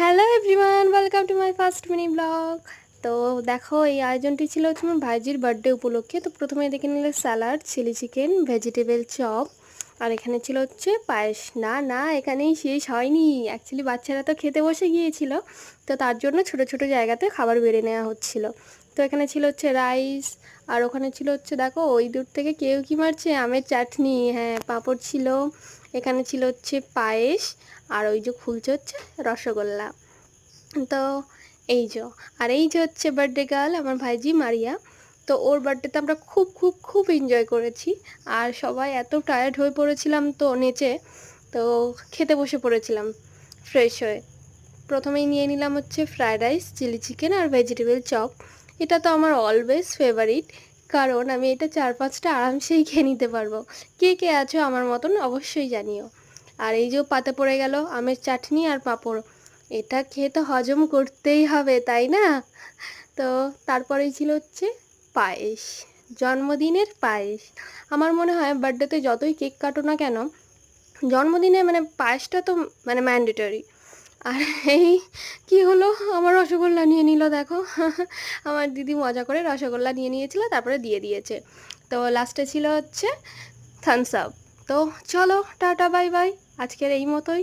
Hello everyone, welcome to my first mini blog. তো দেখো, এই আয়োজনটি ছিল হচ্ছে আমার ভাইজির বার্থডে উপলক্ষে। তো প্রথমে দেখে নিলে salad, chilli chicken, vegetable chop, আর এখানে ছিল হচ্ছে পায়েস। না না, এখানেই শেষ হয়নি। অ্যাকচুয়ালি বাচ্চারা তো খেতে বসে গিয়েছিল, তো তার জন্য ছোট ছোট জায়গাতে খাবার বেড়ে নেওয়া হচ্ছিল। তো এখানে ছিল হচ্ছে রাইস, আর ওখানে ছিল হচ্ছে, দেখো ওই দূর থেকে কেউ কি মারছে, আমের চাটনি, হ্যাঁ পাঁপড় ছিল। এখানে ছিল হচ্ছে পায়েস, আর ওই যে খুলছে হচ্ছে রসগোল্লা। তো এই যে, আর এই যে হচ্ছে বার্থডে গার্ল আমার ভাইজি মারিয়া। তো ওর বার্থডেতে আমরা খুব খুব খুব এনজয় করেছি। আর সবাই এত টায়ার্ড হয়ে পড়েছিলাম তো নেচে, তো খেতে বসে পড়েছিলাম ফ্রেশ হয়ে। প্রথমেই নিয়ে নিলাম হচ্ছে ফ্রায়েড রাইস, চিলি চিকেন আর ভেজিটেবল চপ। এটা তো আমার অলওয়েজ ফেভারিট, কারণ আমি এটা 4-5টা আরামসেই খেয়ে নিতে পারবো। কে কে আছো আমার মতন অবশ্যই জানিও। আর এই যে পাতে পড়ে গেল আমের চাটনি আর পাঁপড়, এটা খেয়ে তো হজম করতেই হবে, তাই না? তো তারপরেই ছিল হচ্ছে পায়েস, জন্মদিনের পায়েস। আমার মনে হয় বার্থডেতে যতই কেক কাটো না কেন, জন্মদিনে মানে পায়েসটা তো মানে ম্যান্ডেটরি। আর এই কি হলো, আমার রসগোল্লা নিয়ে নিল দেখো। আমার দিদি মজা করে রসগোল্লা নিয়ে নিয়েছিল, তারপরে দিয়ে দিয়েছে। তো লাস্টে ছিল হচ্ছে থামস আপ। তো চলো টাটা বাই বাই, আজকের এই মতোই।